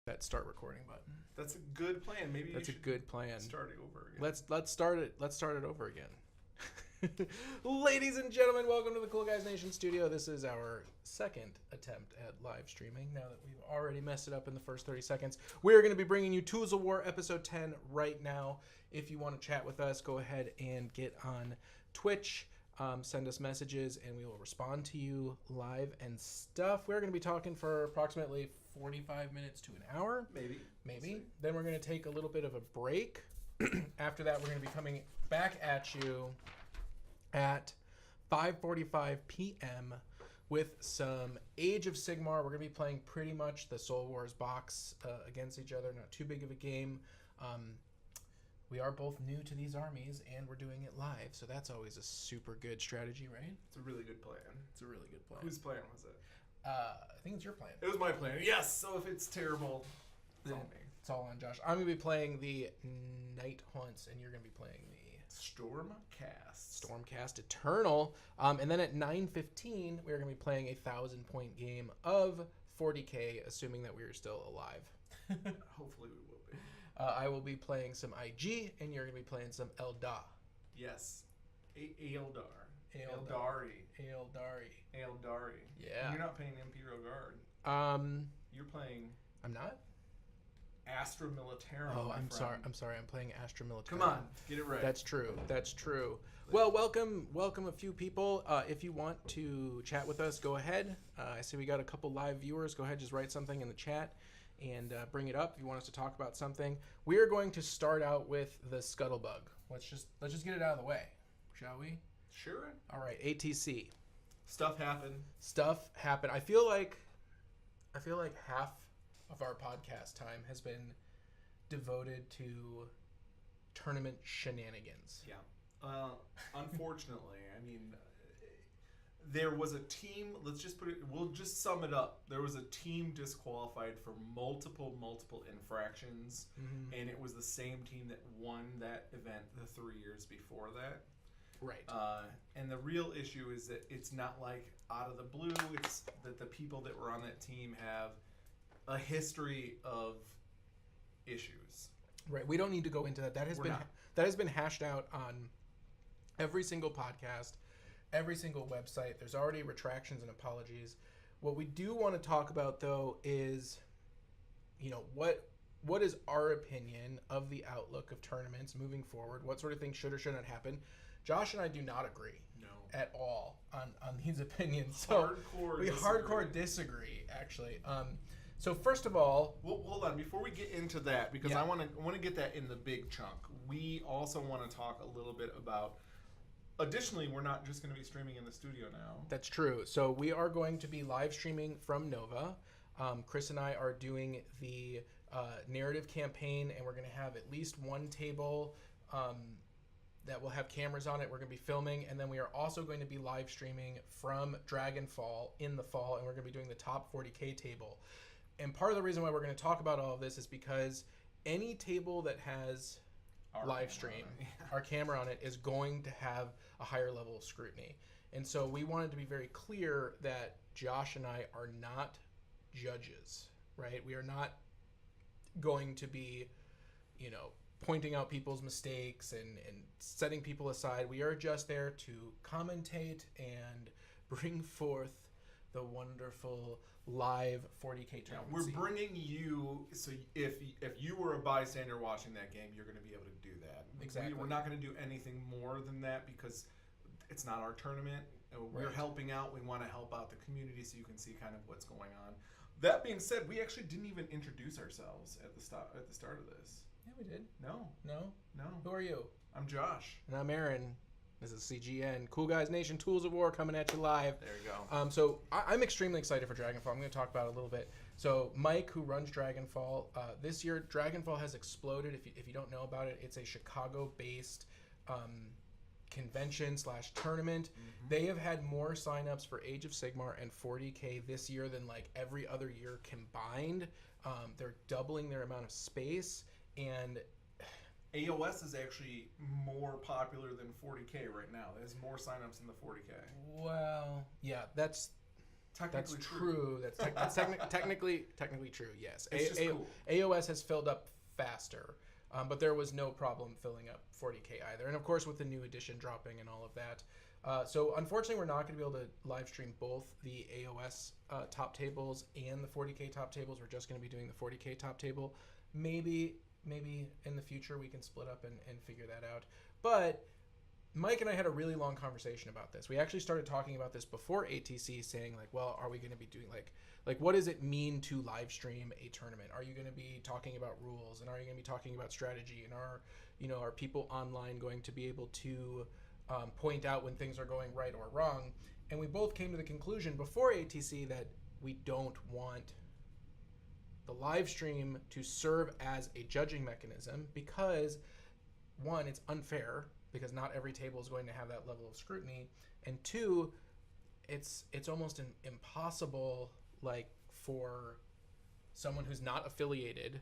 that start recording button. That's a good plan. Maybe that's a good plan. Start it over again. Let's start it over again. Ladies and gentlemen, welcome to the Cool Guys Nation studio. This is our second attempt at live streaming. Now that we've already messed it up in the first 30 seconds, we're going to be bringing you Tools of War episode 10 right now. If you want to chat with us, go ahead and get on Twitch. Send us messages and we will respond to you live and stuff. We're going to be talking for approximately 45 minutes to an hour. Maybe. Then we're going to take a little bit of a break. After that, we're going to be coming back at you at 5:45 p.m. with some Age of Sigmar. We're going to be playing pretty much the Soul Wars box against each other. Not too big of a game. We are both new to these armies, and we're doing it live, so that's always a super good strategy, right? It's a really good plan. It's a really good plan. Whose plan was it? I think it's your plan. It was my plan. Yes. So if it's terrible, it's all me. It's all on Josh. I'm going to be playing the Night Haunts, and you're going to be playing the Stormcast Eternal. And then at 9:15, we're going to be playing a 1,000-point game of 40k, assuming that we are still alive. Hopefully we will be. I will be playing some IG, and you're going to be playing some Eldar. Yes. Eldar. Eldari. Yeah. And you're not playing Imperial Guard. You're playing... I'm not? Astra Militarum. Oh, I'm sorry. I'm playing Astra Militarum. Come on, get it right. That's true. Well, welcome a few people. If you want to chat with us, go ahead. I see we got a couple live viewers. Go ahead, just write something in the chat and bring it up if you want us to talk about something. We are going to start out with the Scuttlebug. Let's just get it out of the way, shall we? Sure. All right, ATC. Stuff happened. I feel like half of our podcast time has been devoted to tournament shenanigans. Yeah. Unfortunately, I mean, there was a team, we'll just sum it up. There was a team disqualified for multiple infractions, and it was the same team that won that event the 3 years before that. Right. And the real issue is that it's not like out of the blue, it's that the people that were on that team have a history of issues. Right. We don't need to go into that. That has been hashed out on every single podcast, every single website. There's already retractions and apologies. What we do want to talk about though is, what is our opinion of the outlook of tournaments moving forward? What sort of things should or shouldn't happen? Josh and I do not agree. At all on these opinions. So we hardcore disagree actually. So first of all, well, hold on before we get into that, because I want to get that in the big chunk. We also want to talk a little bit about. Additionally, we're not just going to be streaming in the studio now. That's true. So we are going to be live streaming from Nova. Chris and I are doing the narrative campaign, and we're going to have at least one table that will have cameras on it. We're going to be filming, and then we are also going to be live streaming from Dragonfall in the fall, and we're going to be doing the top 40k table. And part of the reason why we're going to talk about all of this is because any table that has live stream, our camera on it, is going to have a higher level of scrutiny. And so we wanted to be very clear that Josh and I are not judges, right? We are not going to be, pointing out people's mistakes and setting people aside. We are just there to commentate and bring forth the wonderful live 40k tournament. We're bringing you, so if you were a bystander watching that game, you're going to be able to do that. Exactly. We're not going to do anything more than that because it's not our tournament. We're helping out. We want to help out the community so you can see kind of what's going on. That being said, we actually didn't even introduce ourselves at the start of this. Yeah, we did. No. Who are you? I'm Josh. And I'm Aaron. This is CGN. Cool Guys Nation, Tools of War coming at you live. There you go. So I'm extremely excited for Dragonfall. I'm going to talk about it a little bit. So Mike, who runs Dragonfall, this year Dragonfall has exploded. If you don't know about it, it's a Chicago-based convention/tournament. They have had more signups for Age of Sigmar and 40k this year than like every other year combined. They're doubling their amount of space, and AOS is actually more popular than 40k right now. There's more signups in the 40k. Well, yeah, that's Technically That's true. That's technically true. Yes. It's just cool. AOS has filled up faster, but there was no problem filling up 40K either. And of course, with the new edition dropping and all of that. So unfortunately, we're not going to be able to live stream both the AOS top tables and the 40K top tables. We're just going to be doing the 40K top table. Maybe in the future we can split up and figure that out. But Mike and I had a really long conversation about this. We actually started talking about this before ATC, saying like, well, are we going to be doing like what does it mean to live stream a tournament? Are you going to be talking about rules, and are you going to be talking about strategy, and are people online going to be able to point out when things are going right or wrong? And we both came to the conclusion before ATC that we don't want the live stream to serve as a judging mechanism because, one, it's unfair because not every table is going to have that level of scrutiny, and two, it's almost impossible like for someone who's not affiliated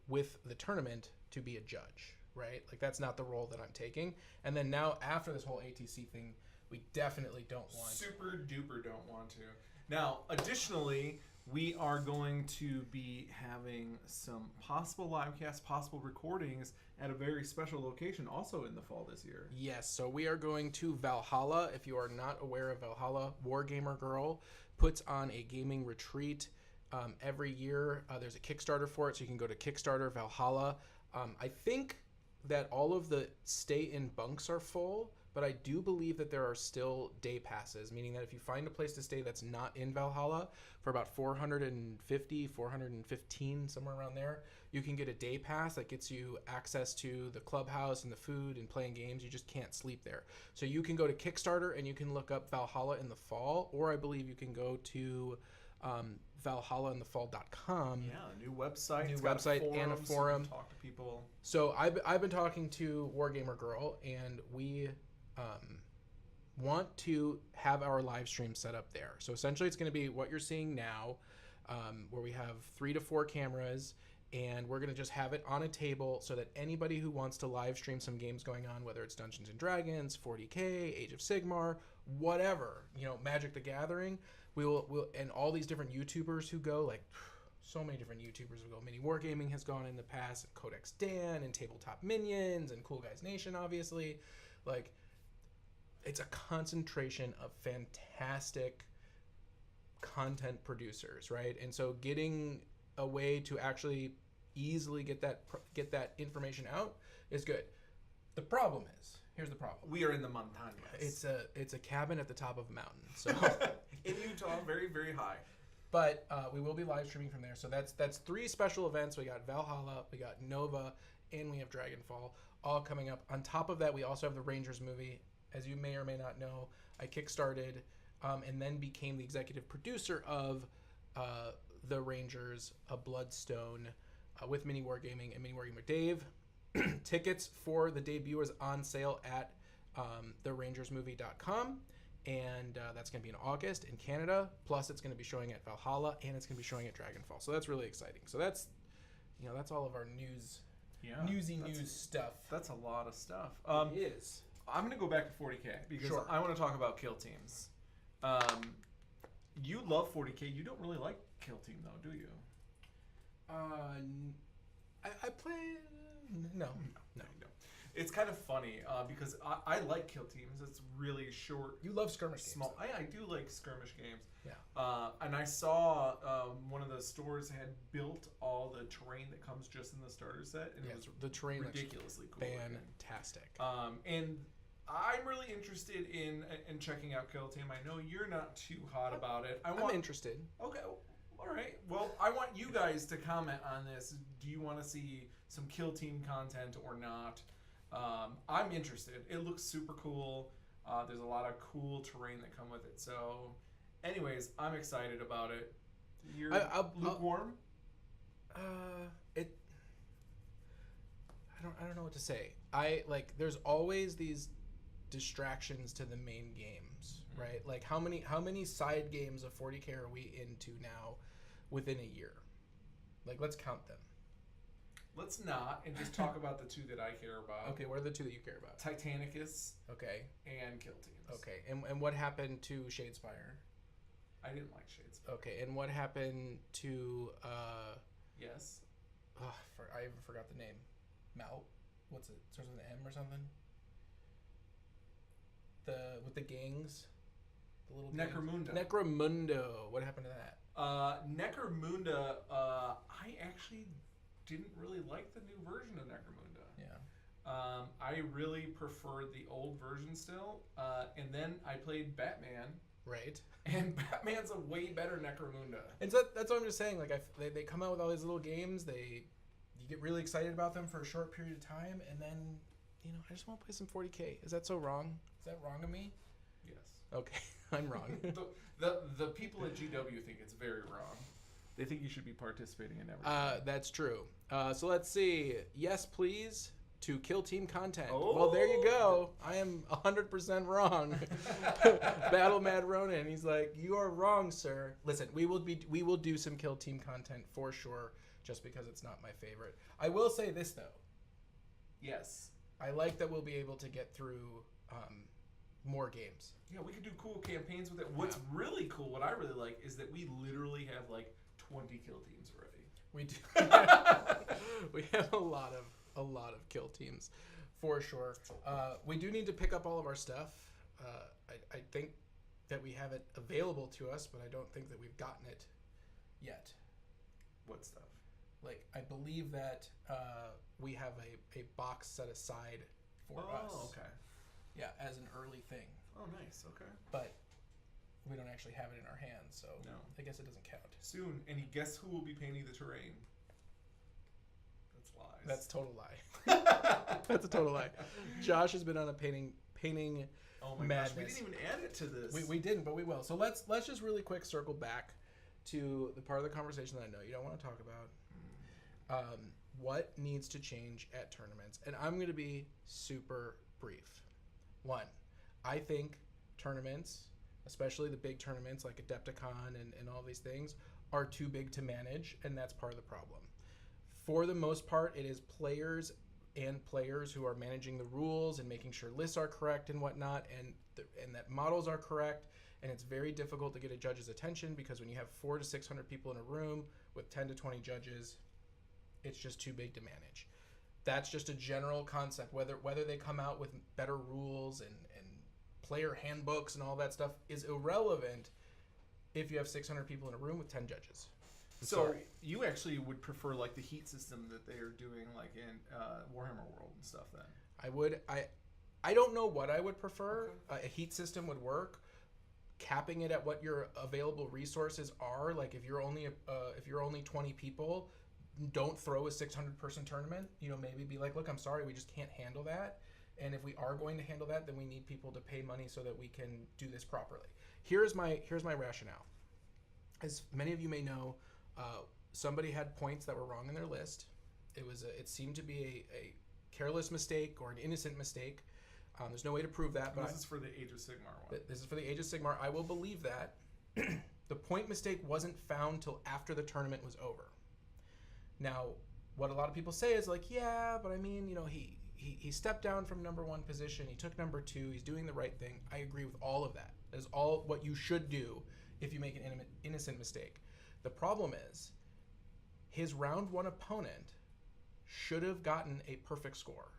with the tournament to be a judge, right? Like that's not the role that I'm taking. And then now after this whole ATC thing, we definitely don't want super duper don't want to. Now, additionally, we are going to be having some possible live casts, possible recordings at a very special location also in the fall this year. Yes, so we are going to Valhalla. If you are not aware of Valhalla, Wargamer Girl puts on a gaming retreat every year. There's a Kickstarter for it, so you can go to Kickstarter Valhalla. I think that all of the stay-in bunks are full, but I do believe that there are still day passes, meaning that if you find a place to stay that's not in Valhalla for about $450, $415, somewhere around there, you can get a day pass that gets you access to the clubhouse and the food and playing games. You just can't sleep there. So you can go to Kickstarter and you can look up Valhalla in the Fall, or I believe you can go to valhallainthefall.com. Yeah, a new website. New website and a forum. So talk to people. So I've been talking to Wargamer Girl, and we want to have our live stream set up there. So essentially it's going to be what you're seeing now, where we have 3 to 4 cameras, and we're going to just have it on a table so that anybody who wants to live stream some games going on, whether it's Dungeons and Dragons, 40K, Age of Sigmar, whatever, Magic the Gathering, we'll and all these different YouTubers who go, like so many different YouTubers who go. Mini Wargaming has gone in the past, and Codex Dan, and Tabletop Minions, and Cool Guys Nation, obviously. Like, it's a concentration of fantastic content producers, right? And so getting a way to actually easily get that information out is good. The problem is, here's the problem. We are in the montañas. It's a cabin at the top of a mountain. So in Utah, very, very high. But we will be live streaming from there. So that's 3 special events. We got Valhalla, we got Nova, and we have Dragonfall all coming up. On top of that, we also have the Rangers movie. As you may or may not know, I kickstarted and then became the executive producer of the Rangers, a Bloodstone, with Mini Wargaming and Mini Wargamer Dave. Tickets for the debut is on sale at therangersmovie.com, and that's going to be in August in Canada. Plus, it's going to be showing at Valhalla, and it's going to be showing at Dragonfall. So that's really exciting. So that's all of our news, newsy news stuff. That's a lot of stuff. It is. I'm going to go back to 40K because I want to talk about kill teams. You love 40K. You don't really like kill team, though, do you? I play... No. It's kind of funny because I like kill teams. It's really short. You love skirmish small games. I do like skirmish games. Yeah. And I saw one of the stores had built all the terrain that comes just in the starter set, and it was the terrain ridiculously cool. Fantastic. And I'm really interested in checking out Kill Team. I know you're not too hot about it. I'm interested. Okay. All right. Well, I want you guys to comment on this. Do you want to see some Kill Team content or not? I'm interested. It looks super cool. There's a lot of cool terrain that come with it. So, anyways, I'm excited about it. You're lukewarm? I don't know what to say. There's always these distractions to the main games, right? Like how many side games of 40K are we into now within a year? Like, let's count them. Let's not, and just talk about the 2 that I care about. Okay, what are the 2 that you care about? Titanicus. Okay. And Kill Teams. Okay, and what happened to Shadespire? I didn't like Shadespire. Okay, and what happened to Yes. I even forgot the name. Mal, what's it? Starts with an M or something. With the gangs, the little Necromunda. Necromundo. What happened to that? Necromunda. I actually didn't really like the new version of Necromunda. Yeah. I really preferred the old version still. And then I played Batman. Right. And Batman's a way better Necromunda. And so that's what I'm just saying. Like, they come out with all these little games. You get really excited about them for a short period of time, and then, I just want to play some 40K. Is that so wrong? Is that wrong of me? Yes. Okay, I'm wrong. the people at GW think it's very wrong. They think you should be participating in everything. That's true. So let's see. Yes, please. To kill team content. Oh. Well, there you go. I am 100% wrong. Battle Mad Ronan. He's like, you are wrong, sir. Listen, we will do some kill team content for sure, just because it's not my favorite. I will say this though. Yes. I like that we'll be able to get through more games. Yeah, we could do cool campaigns with it. What's really cool, what I really like, is that we literally have like 20 kill teams already. We do. We have a lot of kill teams, for sure. We do need to pick up all of our stuff. I think that we have it available to us, but I don't think that we've gotten it yet. What stuff? Like, I believe that we have a box set aside for us. Oh, okay. Yeah, as an early thing. Oh, nice. Okay. But we don't actually have it in our hands, so no. I guess it doesn't count. Soon. And guess who will be painting the terrain? That's lies. That's total lie. That's a total lie. Josh has been on a painting oh my madness. gosh, we didn't even add it to this. We didn't, but we will. So let's just really quick circle back to the part of the conversation that I know you don't want to talk about. What needs to change at tournaments? And I'm going to be super brief. One, I think tournaments, especially the big tournaments like Adepticon and all these things, are too big to manage, and that's part of the problem. For the most part, it is players who are managing the rules and making sure lists are correct and whatnot, and that models are correct. And it's very difficult to get a judge's attention because when you have 400 to 600 people in a room with 10 to 20 judges, it's just too big to manage. That's just a general concept. Whether they come out with better rules and player handbooks and all that stuff is irrelevant if you have 600 people in a room with 10 judges. So you actually would prefer like the heat system that they are doing like in Warhammer World and stuff then? I would. I don't know what I would prefer. Okay. A heat system would work. Capping it at what your available resources are. Like if you're only 20 people, don't throw a 600 person tournament. Maybe be like, look, I'm sorry, we just can't handle that. And if we are going to handle that, then we need people to pay money so that we can do this properly. Here's my rationale. As many of you may know, somebody had points that were wrong in their list. It seemed to be a careless mistake or an innocent mistake. There's no way to prove that. But this is for the Age of Sigmar one. This is for the Age of Sigmar. I will believe that. The point mistake wasn't found till after the tournament was over. Now, what a lot of people say is like, yeah, but I mean, he stepped down from number 1 position. He took number 2. He's doing the right thing. I agree with all of that. That is all what you should do if you make an innocent mistake. The problem is his round 1 opponent should have gotten a perfect score,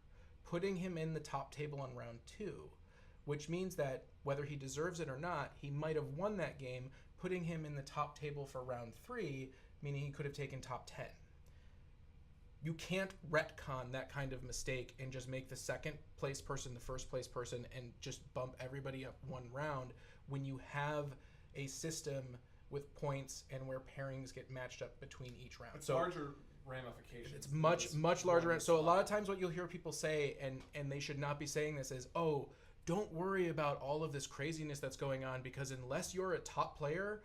putting him in the top table on round 2, which means that whether he deserves it or not, he might have won that game, putting him in the top table for round 3, meaning he could have taken top 10. You can't retcon that kind of mistake and just make the second place person the first place person and just bump everybody up one round when you have a system with points and where pairings get matched up between each round. It's larger ramifications. It's much larger. So a lot of times what you'll hear people say, and they should not be saying this, is, oh, don't worry about all of this craziness that's going on because unless you're a top player,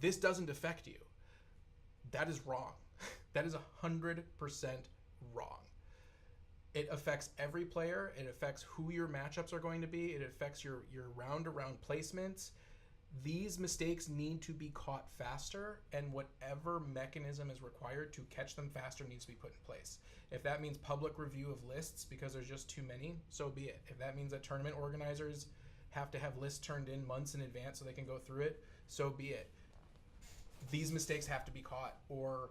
this doesn't affect you. That is wrong. That is 100% wrong. It affects every player. It affects who your matchups are going to be. It affects your round-to-round placements. These mistakes need to be caught faster, and whatever mechanism is required to catch them faster needs to be put in place. If that means public review of lists because there's just too many, so be it. If that means that tournament organizers have to have lists turned in months in advance so they can go through it, so be it. These mistakes have to be caught, or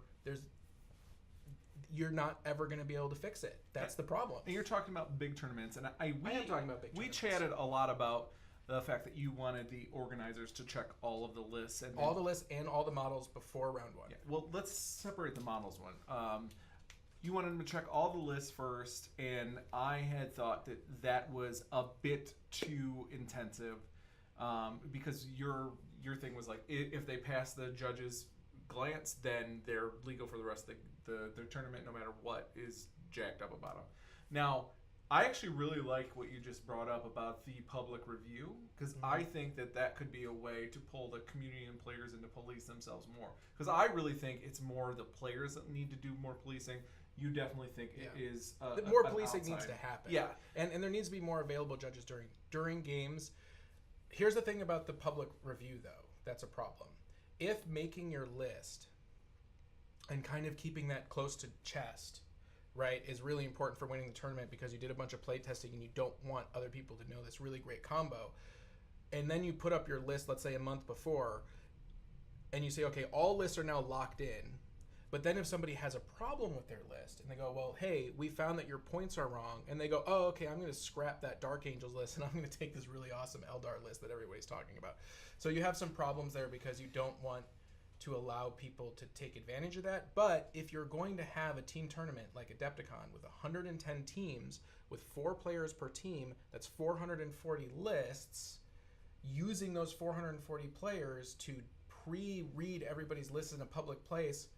you're not ever going to be able to fix it. That's the problem. And you're talking about big tournaments, and I am talking about big we tournaments. chatted a lot about the fact that you wanted the organizers to check all of the lists. And all the lists and all the models before round one. Yeah, well, let's separate the models one. You wanted them to check all the lists first, and I had thought that was a bit too intensive because your thing was like, if they pass the judges' glance, then they're legal for the rest of the tournament, no matter what is jacked up about them. Now, I actually really like what you just brought up about the public review, because I think that could be a way to pull the community and players into police themselves more. Because I really think it's more the players that need to do more policing. You definitely think it is more policing needs to happen. Yeah, and there needs to be more available judges during games. Here's the thing about the public review, though. That's a problem. If making your list and kind of keeping that close to chest, right, is really important for winning the tournament because you did a bunch of play testing and you don't want other people to know this really great combo, and then you put up your list, let's say a month before, and you say, okay, all lists are now locked in. But then if somebody has a problem with their list and they go, well, hey, we found that your points are wrong, and they go, oh, okay, I'm going to scrap that Dark Angels list and I'm going to take this really awesome Eldar list that everybody's talking about. So you have some problems there because you don't want to allow people to take advantage of that. But if you're going to have a team tournament like Adepticon with 110 teams with 4 players per team, that's 440 lists, using those 440 players to pre-read everybody's list in a public place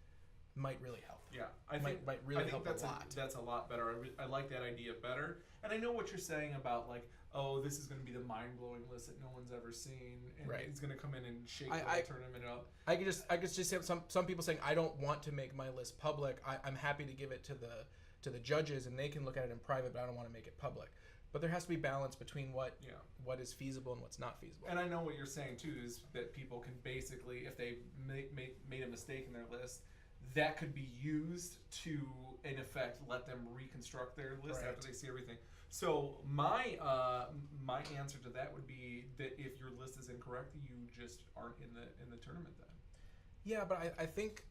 might really help. Yeah, I think really help that's a lot. That's a lot better. I like that idea better. And I know what you're saying about, like, oh, this is going to be the mind-blowing list that no one's ever seen, and it's going to come in and shake the whole tournament up. I could just have some people saying, I don't want to make my list public. I'm happy to give it to the judges, and they can look at it in private, but I don't want to make it public. But there has to be balance between what is feasible and what's not feasible. And I know what you're saying too is that people can basically, if they made a mistake in their list, that could be used to, in effect, let them reconstruct their list after they see everything. So my answer to that would be that if your list is incorrect, you just aren't in the tournament then. Yeah, but I think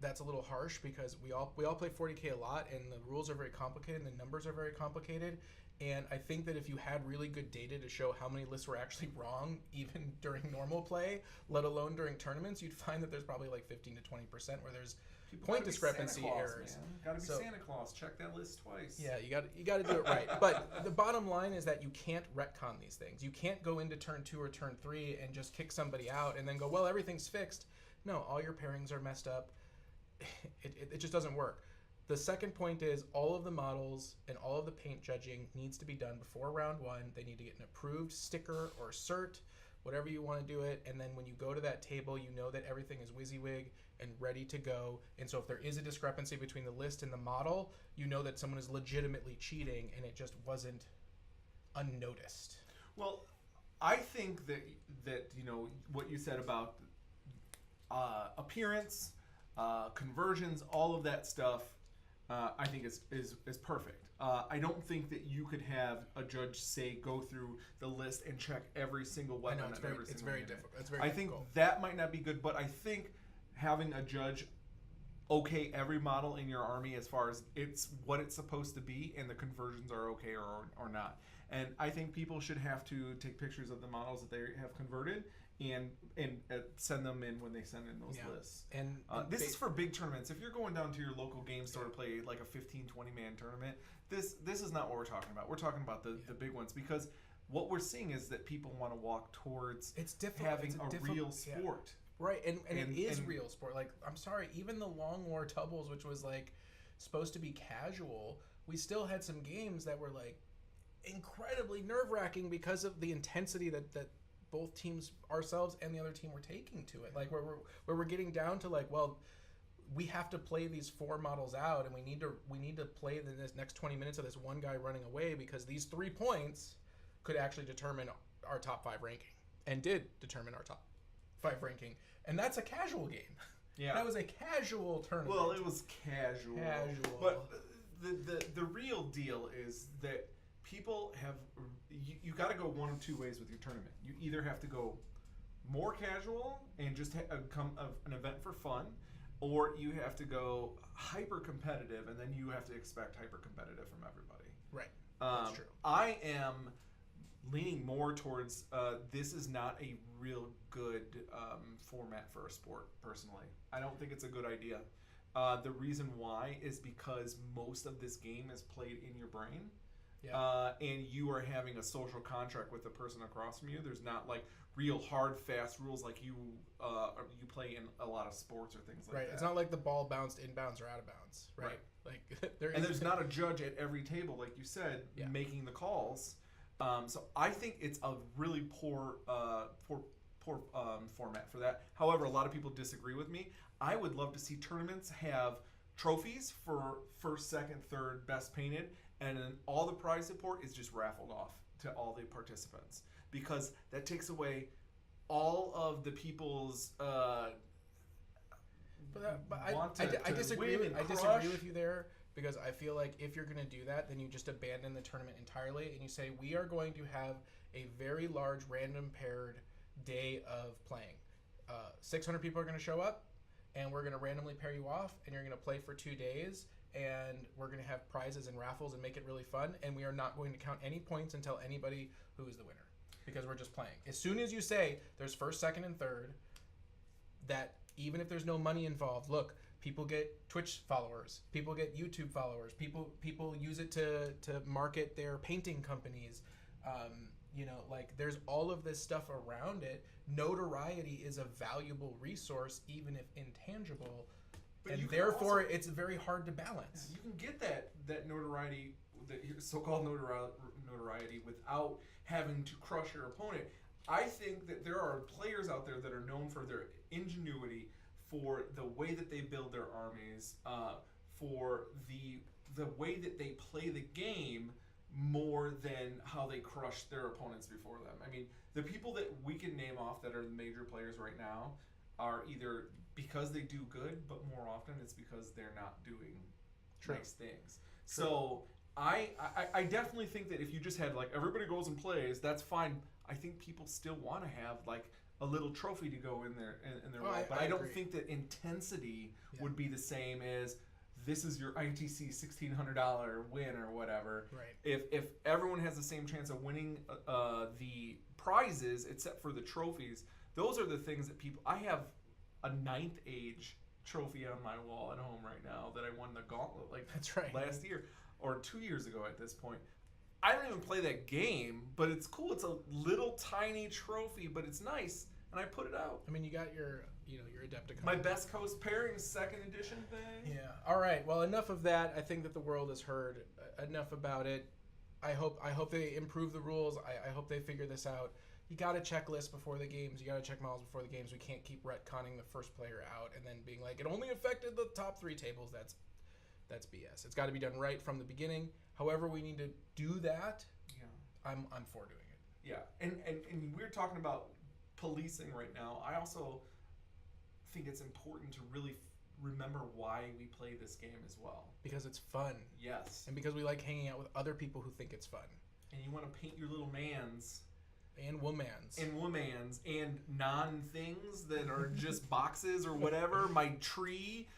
that's a little harsh because we all play 40K a lot, and the rules are very complicated and the numbers are very complicated. And I think that if you had really good data to show how many lists were actually wrong, even during normal play, let alone during tournaments, you'd find that there's probably like 15 to 20% where there's point discrepancy errors. Got to be Santa Claus. Check that list twice. Yeah, you got to do it right. But the bottom line is that you can't retcon these things. You can't go into turn 2 or turn 3 and just kick somebody out and then go, well, everything's fixed. No, all your pairings are messed up. It just doesn't work. The second point is all of the models and all of the paint judging needs to be done before round 1. They need to get an approved sticker or cert, whatever you want to do it. And then when you go to that table, you know that everything is WYSIWYG and ready to go. And so if there is a discrepancy between the list and the model, you know that someone is legitimately cheating and it just wasn't unnoticed. Well, I think that you know what you said about appearance, conversions, all of that stuff. I think is perfect. I don't think that you could have a judge say go through the list and check every single weapon. I know, it's very difficult. It's very I difficult. think that might not be good, but I think having a judge okay every model in your army as far as it's what it's supposed to be and the conversions are okay or not. And I think people should have to take pictures of the models that they have converted and send them in when they send in those lists. And this is for big tournaments. If you're going down to your local game store to play like a 15, 20-man tournament, this is not what we're talking about. We're talking about the big ones because what we're seeing is that people want to walk towards having a real sport. Right, and it is real sport. Like, I'm sorry, even the Long War doubles, which was like supposed to be casual, we still had some games that were like incredibly nerve-wracking because of the intensity that both teams, ourselves and the other team, were taking to it. Like where we're getting down to like, well, we have to play these 4 models out, and we need to play this next 20 minutes of this one guy running away because these 3 points could actually determine our top 5 ranking, and did determine our top 5 ranking, and that's a casual game. Yeah, that was a casual tournament. Well, it was casual. But the real deal is that people have you got to go one of two ways with your tournament. You either have to go more casual and just come an event for fun, or you have to go hyper competitive, and then you have to expect hyper competitive from everybody. Right. That's true. I am leaning more towards this is not a real good format for a sport, personally. I don't think it's a good idea. The reason why is because most of this game is played in your brain. Yeah. And you are having a social contract with the person across from you. There's not like real hard, fast rules like you play in a lot of sports or things like that. Right. It's not like the ball bounced inbounds or out of bounds. Right. Like there's not a judge at every table, like you said, making the calls. So I think it's a really poor format for that. However, a lot of people disagree with me. I would love to see tournaments have trophies for first, second, third, best painted, and then all the prize support is just raffled off to all the participants, because that takes away all of the people's I disagree with you there, because I feel like if you're going to do that, then you just abandon the tournament entirely and you say we are going to have a very large random paired day of playing. 600 people are going to show up, and we're going to randomly pair you off, and you're going to play for 2 days, and we're going to have prizes and raffles and make it really fun, and we are not going to count any points until anybody who is the winner, because we're just playing. As soon as you say there's first, second, and third, that even if there's no money involved, look, people get Twitch followers, people get YouTube followers, people use it to market their painting companies. Like there's all of this stuff around it. Notoriety is a valuable resource, even if intangible, and therefore it's very hard to balance. You can get that notoriety, that so-called notoriety, without having to crush your opponent. I think that there are players out there that are known for their ingenuity, for the way that they build their armies, for the way that they play the game, more than how they crush their opponents before them. I mean, the people that we can name off that are the major players right now are either because they do good, but more often it's because they're not doing nice things. True. So I definitely think that if you just had like everybody goes and plays, that's fine. I think people still want to have like a little trophy to go in their role. But I don't think that intensity would be the same as this is your ITC $1,600 win or whatever. Right. If everyone has the same chance of winning the prizes except for the trophies, those are the things that people. I have a 9th age trophy on my wall at home right now that I won the gauntlet last year or 2 years ago at this point. I don't even play that game, but it's cool. It's a little tiny trophy, but it's nice, and I put it out. I mean, you got your Adepticon. My Best Coast Pairings 2nd edition thing. Yeah. All right. Well, enough of that. I think that the world has heard enough about it. I hope they improve the rules. I hope they figure this out. You got to check lists before the games. You got to check models before the games. We can't keep retconning the first player out and then being like, it only affected the top 3 tables. That's BS. It's got to be done right from the beginning. However we need to do that, I'm for doing it. Yeah, and we're talking about policing right now. I also think it's important to really remember why we play this game as well. Because it's fun. Yes. And because we like hanging out with other people who think it's fun. And you want to paint your little mans. And womans. And non-things that are just boxes or whatever. My tree.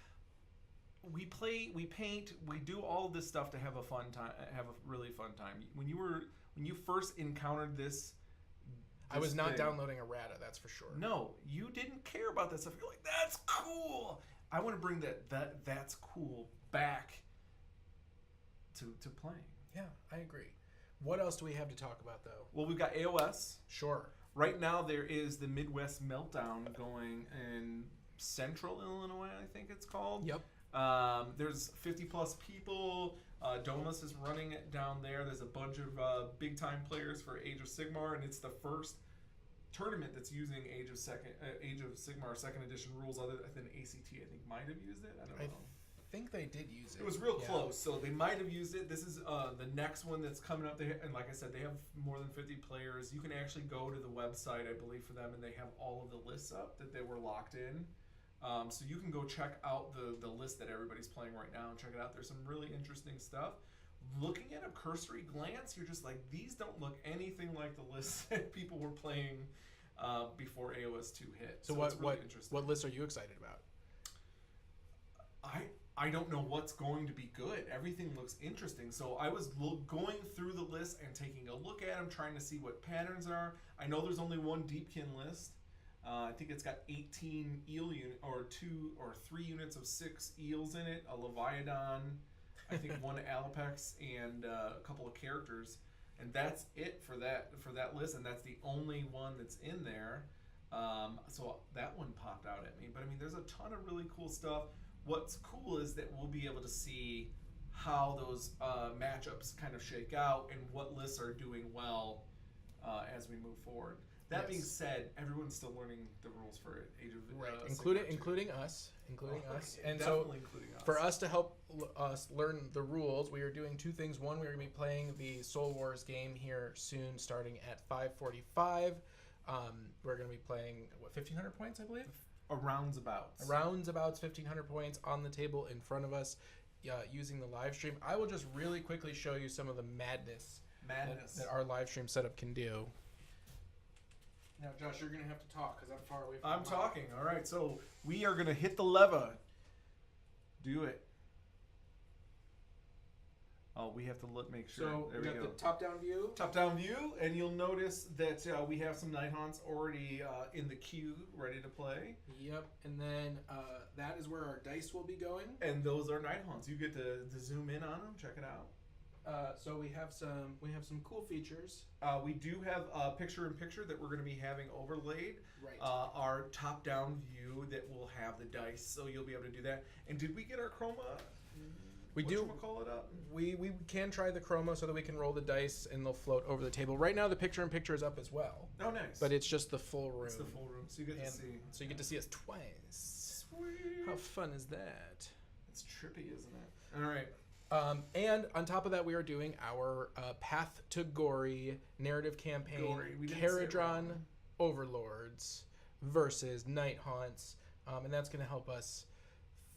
We play, we paint, we do all this stuff to have a fun time, have a really fun time. When you first encountered this I was not downloading errata, that's for sure. No, you didn't care about that stuff. You're like, that's cool. I want to bring that's cool back to playing. Yeah, I agree. What else do we have to talk about, though? Well, we've got AOS. Sure. Right now, there is the Midwest Meltdown going in Central Illinois, I think it's called. Yep. There's 50 plus people. Domus is running it down there. There's a bunch of big time players for Age of Sigmar, and it's the first tournament that's using Age of Sigmar 2nd edition rules, other than ACT. I think might have used it. I don't know. I think they did use it. It was real close, so they might have used it. This is the next one that's coming up. And like I said, they have more than 50 players. You can actually go to the website, I believe, for them, and they have all of the lists up that they were locked in. So you can go check out the list that everybody's playing right now and check it out. There's some really interesting stuff. Looking at a cursory glance, you're just like, these don't look anything like the lists that people were playing before AOS 2 hit. So it's really interesting. what list are you excited about? I don't know what's going to be good. Everything looks interesting. So I was going through the list and taking a look at them, trying to see what patterns are. I know there's only one Deepkin list. I think it's got 18 eel unit or 2 or 3 units of 6 eels in it, a Leviathan, I think one Alapex, and a couple of characters, and that's it for that list, and that's the only one that's in there. So that one popped out at me. But I mean, there's a ton of really cool stuff. What's cool is that we'll be able to see how those matchups kind of shake out and what lists are doing well as we move forward. That being said, everyone's still learning the rules for Age of including us, and so including us. For us to help us learn the rules, we are doing 2 things. One, we're going to be playing the Soul Wars game here soon, starting at 5:45. We're going to be playing 1,500 points, I believe. Rounds about 1,500 points on the table in front of us, using the live stream. I will just really quickly show you some of the madness. That our live stream setup can do. Now, Josh, you're going to have to talk because I'm far away from I'm talking. All right, so we are going to hit the lever. Do it. Oh, we have to make sure. So there we got the top-down view. Top-down view, and you'll notice that we have some Nighthaunts already in the queue, ready to play. Yep, and then that is where our dice will be going. And those are Nighthaunts. You get to zoom in on them. Check it out. So we have some cool features. We do have picture-in-picture that we're going to be having overlaid. Right. Our top-down view that will have the dice, so you'll be able to do that. And did we get our chroma? We do. Call it up. We can try the chroma so that we can roll the dice and they'll float over the table. Right now, the picture-in-picture is up as well. Oh, nice. But it's just the full room. It's the full room, so you get to see. So you get to see us twice. Sweet. How fun is that? It's trippy, isn't it? All right. And on top of that, we are doing our Path to Gory narrative campaign, Caradron Overlords versus Nighthaunts, and that's going to help us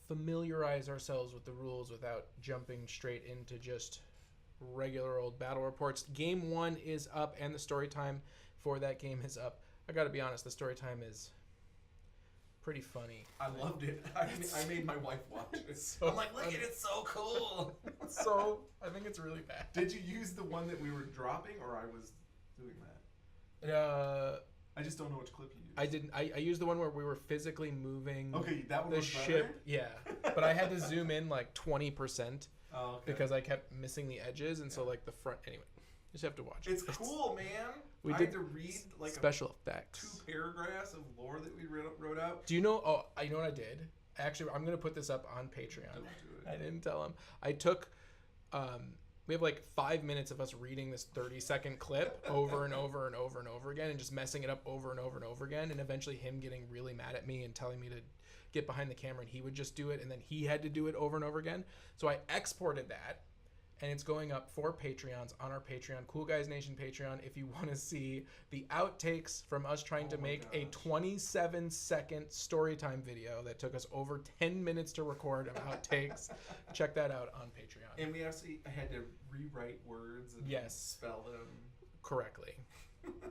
familiarize ourselves with the rules without jumping straight into just regular old battle reports. Game 1 is up, and the story time for that game is up. I got to be honest, the story time is pretty funny. I loved it. I made my wife watch it. I'm like, look at it, it's so cool. So I think it's really bad. Did you use the one that we were dropping, or I was doing that? I just don't know which clip you used. I didn't. I used the one where we were physically moving. Okay, that one the was ship. better? Yeah, but I had to zoom in like 20%. Oh, okay. Because I kept missing the edges, and so like the front. Anyway, you just have to watch it. It's cool, man. We I did had to read like special effects. 2 paragraphs of lore that we wrote out. Do you know? Oh, I know what I did. Actually, I'm gonna put this up on Patreon. Don't do it. I didn't tell him. I took. We have like 5 minutes of us reading this 30-second clip over and over and over and over again, and just messing it up over and over and over again, and eventually him getting really mad at me and telling me to get behind the camera, and he would just do it, and then he had to do it over and over again. So I exported that, and it's going up for Patreons on our Patreon, Cool Guys Nation Patreon, if you want to see the outtakes from us trying to make a 27-second storytime video that took us over 10 minutes to record of outtakes. Check that out on Patreon. And we actually had to rewrite words and spell them correctly.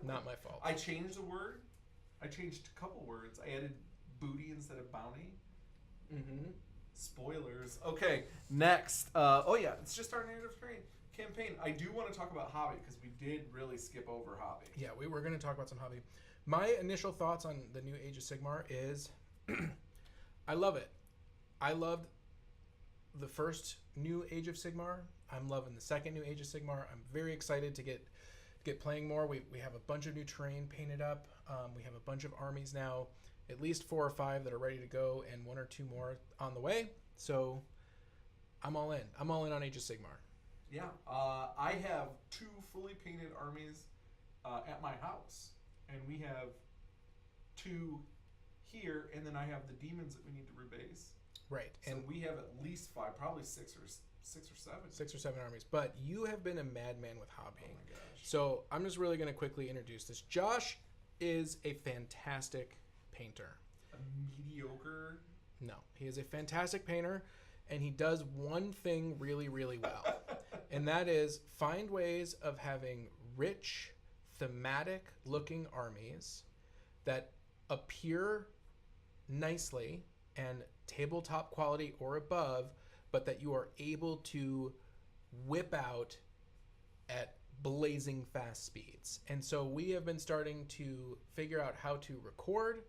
Not my fault. I changed a word. I changed a couple words. I added booty instead of bounty. Mm-hmm. Spoilers. Okay, next. It's just our narrative campaign. I do want to talk about hobby because we did really skip over hobby. Yeah, we were going to talk about some hobby. My initial thoughts on the new Age of Sigmar is I love it. I loved the first new Age of Sigmar. I'm loving the second new Age of Sigmar. I'm very excited to get playing more. We have a bunch of new terrain painted up. We have a bunch of armies now. At least 4 or 5 that are ready to go, and 1 or 2 more on the way. So I'm all in. I'm all in on Age of Sigmar. Yeah. I have 2 fully painted armies at my house. And we have 2 here, and then I have the demons that we need to rebase. Right. So and we have at least 5, probably 6 or 7. 6 or 7 armies. But you have been a madman with hobbying. Oh my gosh. So I'm just really going to quickly introduce this. Josh is a fantastic painter. A mediocre? No, he is a fantastic painter, and he does one thing really, really well, and that is find ways of having rich, thematic-looking armies that appear nicely and tabletop quality or above, but that you are able to whip out at blazing fast speeds. And so we have been starting to figure out how to record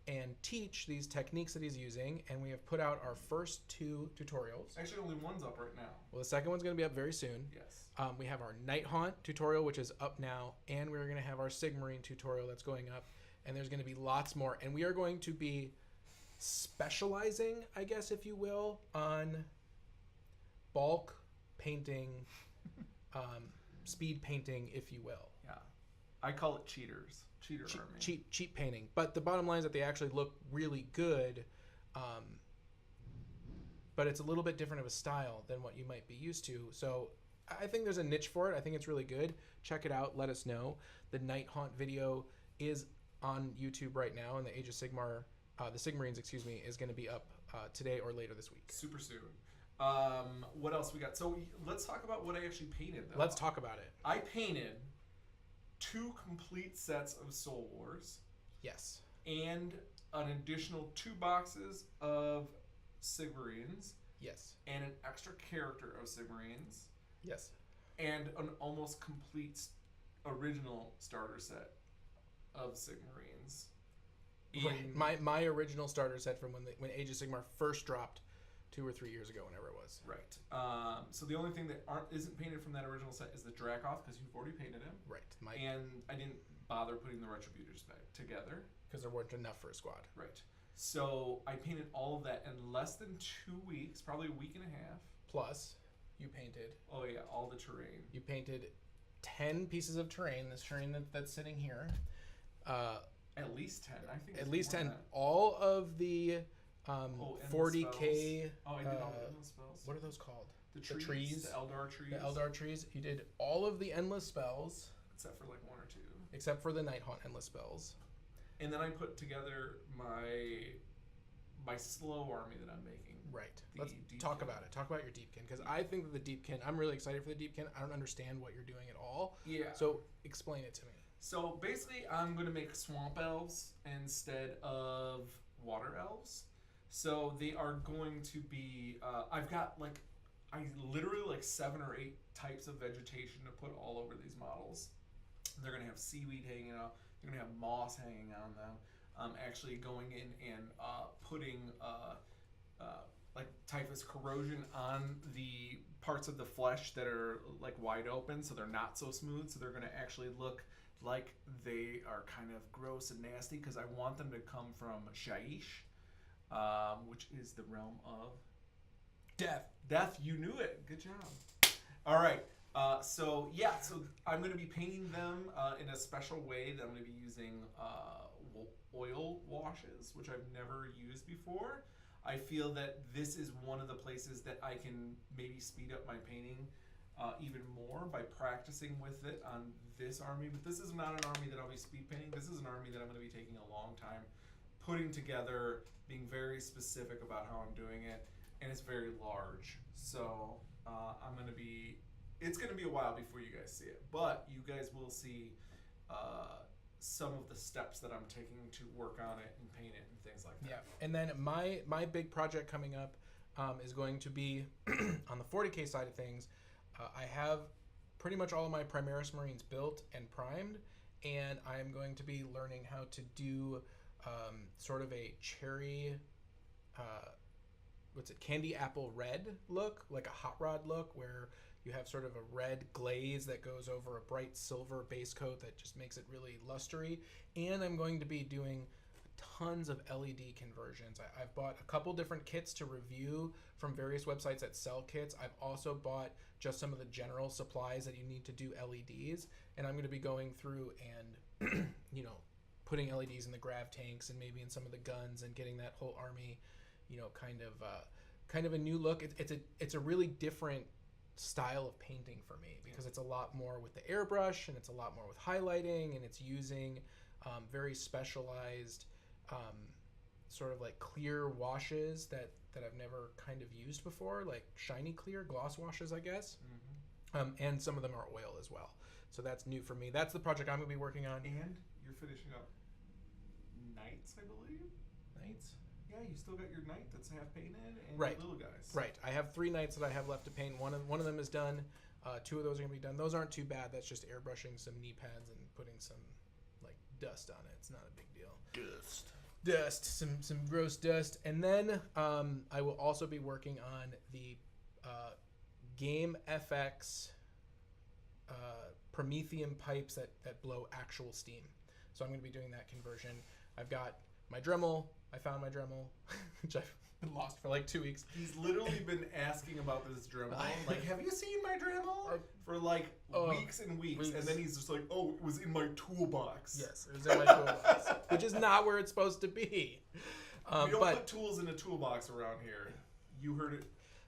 and teach these techniques that he's using, and we have put out our first 2 tutorials. Actually, only one's up right now. Well, the second one's going to be up very soon. Yes. We have our Night Haunt tutorial, which is up now, and we're going to have our Sigmarine tutorial that's going up, and there's going to be lots more. And we are going to be specializing, I guess, if you will, on bulk painting, speed painting, if you will. Yeah. I call it cheaters. Cheater army. Cheap painting. But the bottom line is that they actually look really good, but it's a little bit different of a style than what you might be used to. So I think there's a niche for it. I think it's really good. Check it out. Let us know. The Night Haunt video is on YouTube right now, and the Age of Sigmar, the Sigmarines, excuse me, is going to be up today or later this week. Super soon. What else we got? So let's talk about what I actually painted, though. Let's talk about it. I painted 2 complete sets of Soul Wars. Yes. And an additional 2 boxes of Sigmarines. Yes. And an extra character of Sigmarines. Yes. And an almost complete original starter set of Sigmarines. Right. My original starter set from when Age of Sigmar first dropped 2 or 3 years ago, whenever it was. Right. So the only thing that isn't painted from that original set is the Dracoth, because you've already painted him. Right. And I didn't bother putting the Retributors back together. Because there weren't enough for a squad. Right. So I painted all of that in less than 2 weeks, probably a week and a half. Plus, you painted. Oh yeah, all the terrain. You painted 10 pieces of terrain. This terrain that's sitting here. At least 10. I think. At least 10. All of the 40K. Spells. Oh, I did all the endless spells. What are those called? The trees. The Eldar trees. The Eldar trees. You did all of the endless spells. Except for like 1 or 2. Except for the Night Haunt endless spells. And then I put together my slow army that I'm making. Right. Let's talk about it. Talk about your Deepkin, because I think that the Deepkin, I'm really excited for the Deepkin. I don't understand what you're doing at all. Yeah. So explain it to me. So basically, I'm going to make swamp elves instead of water elves. So they are going to be, I've got literally 7 or 8 types of vegetation to put all over these models. They're going to have seaweed hanging out. They're going to have moss hanging on them. I'm actually going in and putting like typhus corrosion on the parts of the flesh that are like wide open, so they're not so smooth. So they're going to actually look like they are kind of gross and nasty, because I want them to come from Shaiish, which is the realm of death. Death, you knew it. Good job. All right. So I'm going to be painting them in a special way that I'm going to be using oil washes, which I've never used before. I feel that this is one of the places that I can maybe speed up my painting even more by practicing with it on this army. But this is not an army that I'll be speed painting. This is an army that I'm going to be taking a long time putting together, being very specific about how I'm doing it, and it's very large. So it's going to be a while before you guys see it, but you guys will see some of the steps that I'm taking to work on it and paint it and things like that. Yeah, and then my big project coming up is going to be on the 40K side of things. I have pretty much all of my Primaris Marines built and primed, and I'm going to be learning how to do sort of a cherry, candy apple red look, like a hot rod look, where you have sort of a red glaze that goes over a bright silver base coat that just makes it really lustery. And I'm going to be doing tons of LED conversions. I've bought a couple different kits to review from various websites that sell kits. I've also bought just some of the general supplies that you need to do LEDs. And I'm going to be going through and, putting LEDs in the grav tanks and maybe in some of the guns and getting that whole army, kind of a new look. It's a really different style of painting for me, because it's a lot more with the airbrush and it's a lot more with highlighting, and it's using very specialized sort of like clear washes that I've never kind of used before, like shiny clear gloss washes, I guess. Mm-hmm. And some of them are oil as well. So that's new for me. That's the project I'm going to be working on. And you're finishing up knights, I believe. Knights? Yeah, you still got your knight that's half painted and Right. your little guys. Right. I have 3 knights that I have left to paint. One of them is done. 2 of those are going to be done. Those aren't too bad. That's just airbrushing some knee pads and putting some like dust on it. It's not a big deal. Dust. Some gross dust. And then I will also be working on the Game FX Promethean pipes that blow actual steam. So I'm going to be doing that conversion. I've got my Dremel. I found my Dremel, which I've been lost for like 2 weeks. He's literally been asking about this Dremel. Like, have you seen my Dremel? For like weeks and weeks. And then he's just like, oh, it was in my toolbox. Yes, it was in my toolbox, which is not where it's supposed to be. We don't put tools in a toolbox around here. You heard it.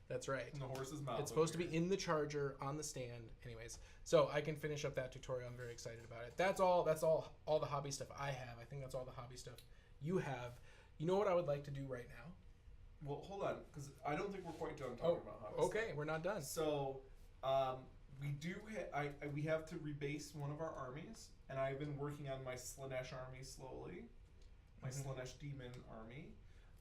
That's right. In the horse's mouth. It's supposed to be in the charger on the stand. Anyways, so I can finish up that tutorial. I'm very excited about it. That's all the hobby stuff I have. I think that's all the hobby stuff you have. You know what I would like to do right now? Well, hold on, because I don't think we're quite done talking about hobby okay, stuff. we're not done. So, we do we have to rebase one of our armies, and I've been working on my Slanesh army slowly, my Slanesh demon army.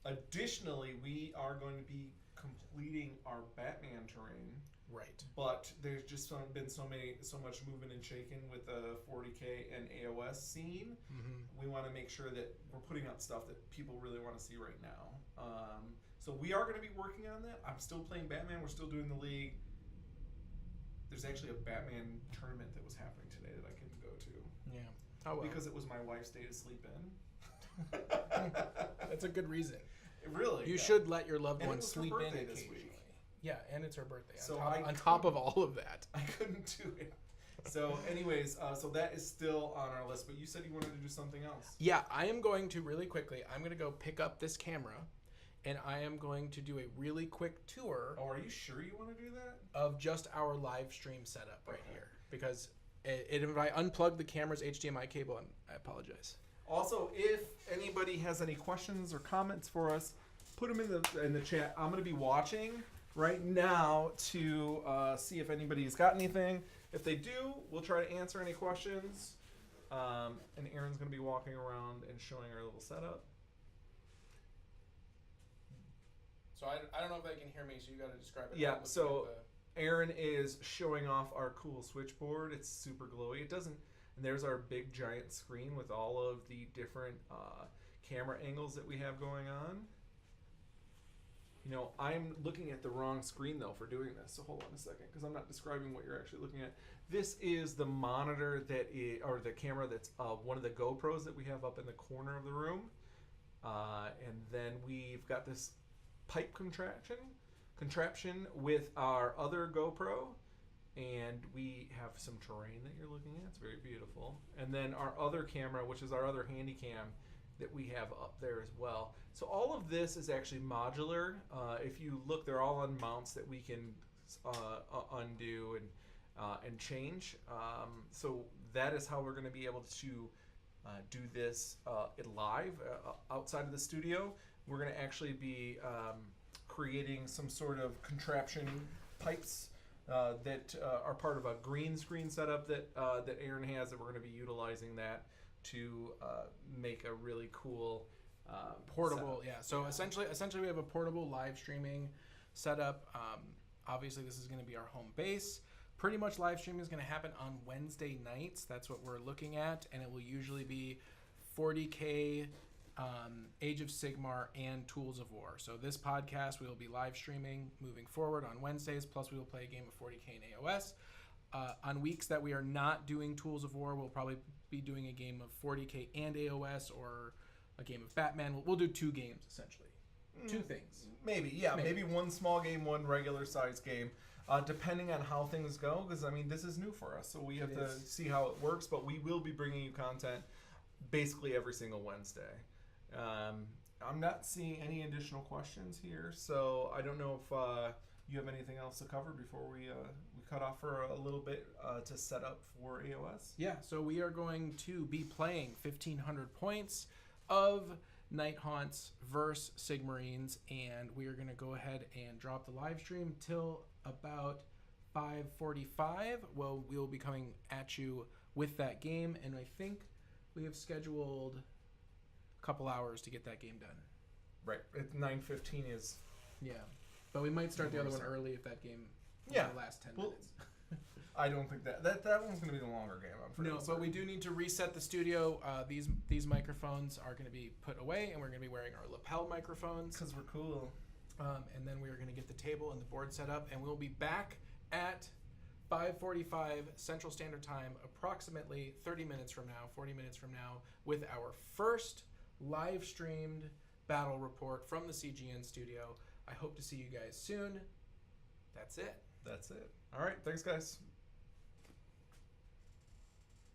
Additionally, we are going to be completing our Batman terrain. Right. But there's just been so much moving and shaking with the 40K and AOS scene. We want to make sure that we're putting out stuff that people really want to see right now. So we are going to be working on that. I'm still playing Batman. We're still doing the league. There's actually a Batman tournament that was happening today that I couldn't go to. Yeah. How well? Because it was my wife's day to sleep in. That's a good reason. Really? You should let your loved one sleep in this occasionally. week. Yeah, and it's her birthday. So on top of all of that, I couldn't do it. So, anyways, so that is still on our list. But you said you wanted to do something else. Yeah, I am going to really quickly. I'm going to go pick up this camera, and I am going to do a really quick tour. Oh, are you sure you want to do that? Of just our live stream setup right here, because if I unplug the camera's HDMI cable, I apologize. Also, if anybody has any questions or comments for us, put them in the chat. I'm going to be watching right now to see if anybody's got anything. If they do, we'll try to answer any questions. And Aaron's going to be walking around and showing our little setup. So I don't know if they can hear me, so you got to describe it. Yeah, so Aaron is showing off our cool switchboard. It's super glowy. It doesn't... And there's our big giant screen with all of the different camera angles that we have going on. You know, I'm looking at the wrong screen though for doing this. So hold on a second, because I'm not describing what you're actually looking at. This is the monitor or the camera that's one of the GoPros that we have up in the corner of the room. And then we've got this pipe contraption with our other GoPro. And we have some terrain that you're looking at. It's very beautiful. And then our other camera, which is our other handy cam that we have up there as well. So all of this is actually modular. If you look, they're all on mounts that we can undo and change. So that is how we're going to be able to do this live outside of the studio. We're going to actually be creating some sort of contraption pipes that are part of a green screen setup that Aaron has, that we're going to be utilizing that to make a really cool portable setup. Yeah, so essentially we have a portable live streaming setup. Obviously this is going to be our home base. Pretty much live streaming is going to happen on Wednesday nights. That's what we're looking at, and it will usually be 40K, Age of Sigmar, and Tools of War. So this podcast we will be live streaming moving forward on Wednesdays, plus we will play a game of 40K and AOS. On weeks that we are not doing Tools of War, we'll probably be doing a game of 40K and AOS, or a game of Batman. We'll do 2 games, essentially. 2 things. Maybe one small game, one regular size game, depending on how things go, because I mean this is new for us, so we have to see how it works, but we will be bringing you content basically every single Wednesday. I'm not seeing any additional questions here, so I don't know if you have anything else to cover before we cut off for a little bit to set up for AOS. Yeah, so we are going to be playing 1,500 points of Night Haunts versus Sigmarines, and we are going to go ahead and drop the live stream till about 5:45. Well, we will be coming at you with that game, and I think we have scheduled couple hours to get that game done. Right. 9:15 is. Yeah, but we might start the other one early if that game lasts 10 minutes. I don't think that one's going to be the longer game. I'm No, but we do need to reset the studio. These microphones are going to be put away, and we're going to be wearing our lapel microphones. Because we're cool. And then we are going to get the table and the board set up, and we'll be back at 5:45 Central Standard Time, approximately 30 minutes from now, 40 minutes from now, with our first live streamed battle report from the CGN studio. I hope to see you guys soon. That's it. All right. Thanks, guys.